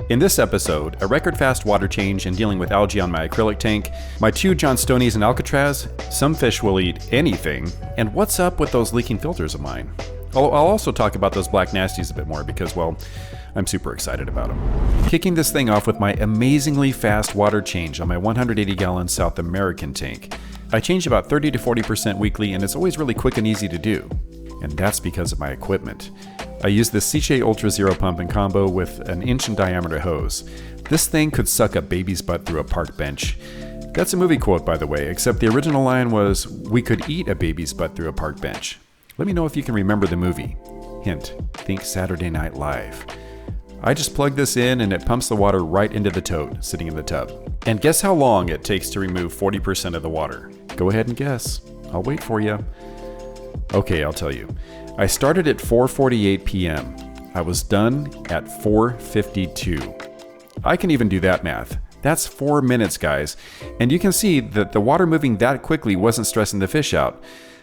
In this episode, a record-fast water change and dealing with algae on my acrylic tank, my 2 Johnstonis and Alcatraz, some fish will eat anything, and what's up with those leaking filters of mine. I'll also talk about those black nasties a bit more because, well, I'm super excited about them. Kicking this thing off with my amazingly fast water change on my 180-gallon South American tank. I change about 30 to 40% weekly, and it's always really quick and easy to do. And that's because of my equipment. I use the Cichlid Ultra Zero pump in combo with an inch in diameter hose. This thing could suck a baby's butt through a park bench. That's a movie quote, by the way, except the original line was, "We could eat a baby's butt through a park bench." Let me know if you can remember the movie. Hint, think Saturday Night Live. I just plug this in and it pumps the water right into the tote, sitting in the tub. And guess how long it takes to remove 40% of the water? Go ahead and guess. I'll wait for you. Okay, I'll tell you. I started at 4:48 p.m. I was done at 4:52. I can even do that math. That's 4 minutes, guys. And you can see that the water moving that quickly wasn't stressing the fish out.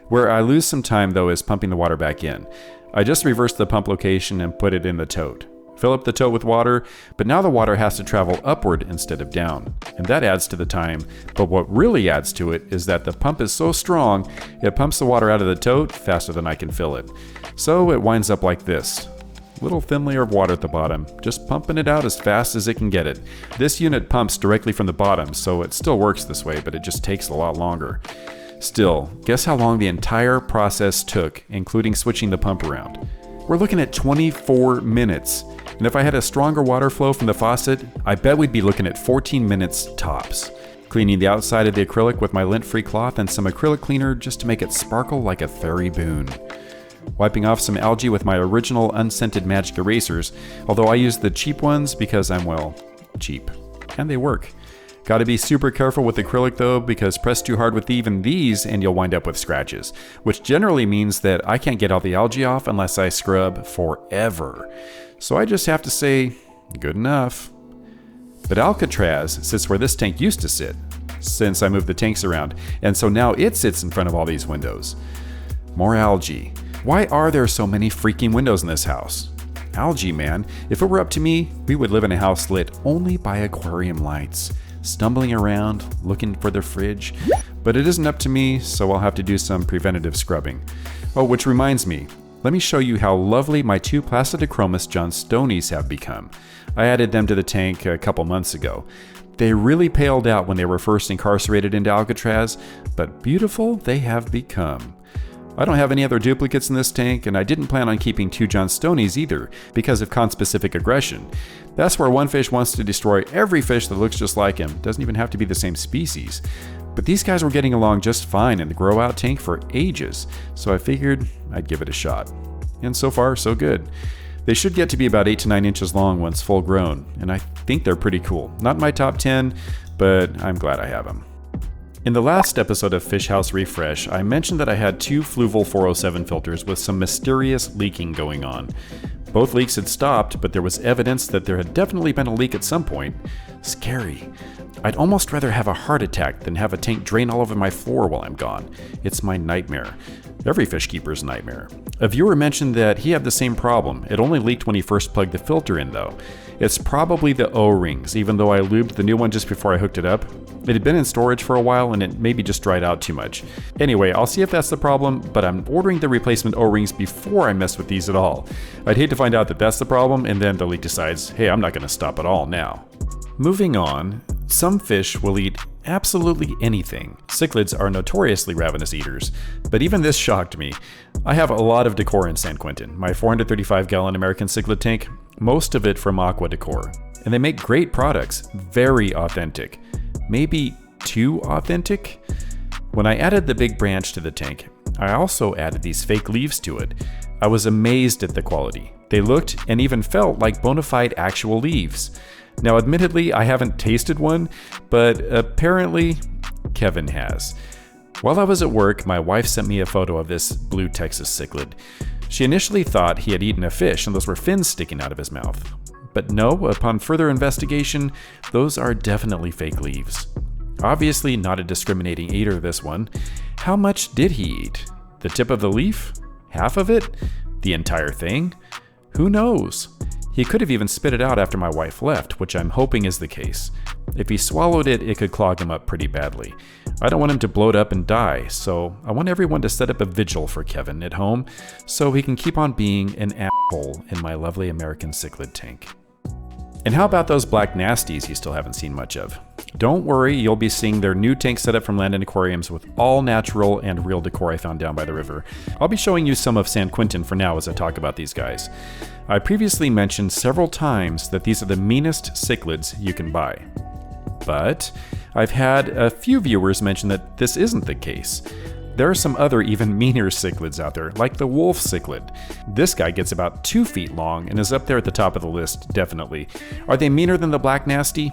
Where I lose some time, though, is pumping the water back in. I just reversed the pump location and put it in the tote. Fill up the tote with water, but now the water has to travel upward instead of down, and that adds to the time. But what really adds to it is that the pump is so strong, it pumps the water out of the tote faster than I can fill it. So it winds up like this. Little thin layer of water at the bottom, just pumping it out as fast as it can get it. This unit pumps directly from the bottom, so it still works this way, but it just takes a lot longer. Still, guess how long the entire process took, including switching the pump around? We're looking at 24 minutes. And if I had a stronger water flow from the faucet, I bet we'd be looking at 14 minutes tops. Cleaning the outside of the acrylic with my lint-free cloth and some acrylic cleaner just to make it sparkle like a fairy boon. Wiping off some algae with my original unscented magic erasers, although I use the cheap ones because I'm, well, cheap. And they work. Gotta be super careful with acrylic though, because press too hard with even these and you'll wind up with scratches, which generally means that I can't get all the algae off unless I scrub forever. So I just have to say, good enough. But Alcatraz sits where this tank used to sit, since I moved the tanks around, and so now it sits in front of all these windows. More algae. Why are there so many freaking windows in this house? Algae, man. If it were up to me, we would live in a house lit only by aquarium lights. Stumbling around, looking for the fridge. But it isn't up to me, so I'll have to do some preventative scrubbing. Oh, which reminds me, let me show you how lovely my 2 Placidochromis Johnstonis have become. I added them to the tank a couple months ago. They really paled out when they were first incarcerated into Alcatraz, but beautiful they have become. I don't have any other duplicates in this tank, and I didn't plan on keeping 2 Johnstonis either, because of conspecific aggression. That's where one fish wants to destroy every fish that looks just like him. Doesn't even have to be the same species. But these guys were getting along just fine in the grow-out tank for ages, so I figured I'd give it a shot. And so far, so good. They should get to be about 8 to 9 inches long once full grown, and I think they're pretty cool. Not in my top 10, but I'm glad I have them. In the last episode of Fish House Refresh, I mentioned that I had 2 Fluval 407 filters with some mysterious leaking going on. Both leaks had stopped, but there was evidence that there had definitely been a leak at some point. Scary. I'd almost rather have a heart attack than have a tank drain all over my floor while I'm gone. It's my nightmare. Every fish keeper's nightmare. A viewer mentioned that he had the same problem. It only leaked when he first plugged the filter in, though. It's probably the O-rings, even though I lubed the new one just before I hooked it up. It had been in storage for a while and it maybe just dried out too much. Anyway, I'll see if that's the problem, but I'm ordering the replacement O-rings before I mess with these at all. I'd hate to find out that that's the problem and then the leak decides, hey, I'm not going to stop at all now. Moving on, some fish will eat absolutely anything. Cichlids are notoriously ravenous eaters, but even this shocked me. I have a lot of decor in San Quentin, my 435-gallon American cichlid tank, most of it from Aqua Decor. And they make great products, very authentic. Maybe too authentic? When I added the big branch to the tank, I also added these fake leaves to it. I was amazed at the quality. They looked and even felt like bona fide actual leaves. Now, admittedly, I haven't tasted one, but apparently Kevin has. While I was at work, my wife sent me a photo of this blue Texas cichlid. She initially thought he had eaten a fish and those were fins sticking out of his mouth. But no, upon further investigation, those are definitely fake leaves. Obviously not a discriminating eater, this one. How much did he eat? The tip of the leaf? Half of it? The entire thing? Who knows? He could have even spit it out after my wife left, which I'm hoping is the case. If he swallowed it, it could clog him up pretty badly. I don't want him to bloat up and die, so I want everyone to set up a vigil for Kevin at home so he can keep on being an asshole in my lovely American cichlid tank. And how about those black nasties you still haven't seen much of? Don't worry, you'll be seeing their new tank setup from Land & Aquariums with all natural and real decor I found down by the river. I'll be showing you some of San Quentin for now as I talk about these guys. I previously mentioned several times that these are the meanest cichlids you can buy. But I've had a few viewers mention that this isn't the case. There are some other even meaner cichlids out there, like the wolf cichlid. This guy gets about 2 feet long and is up there at the top of the list, definitely. Are they meaner than the black nasty?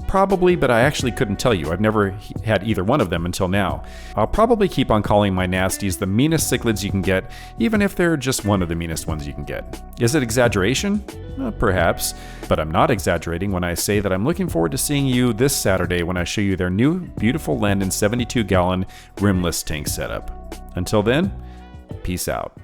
Probably, but I actually couldn't tell you. I've never had either one of them until now. I'll probably keep on calling my nasties the meanest cichlids you can get, even if they're just one of the meanest ones you can get. Is it exaggeration? Perhaps, but I'm not exaggerating when I say that I'm looking forward to seeing you this Saturday when I show you their new beautiful Landon 72-gallon rimless tank setup. Until then, peace out.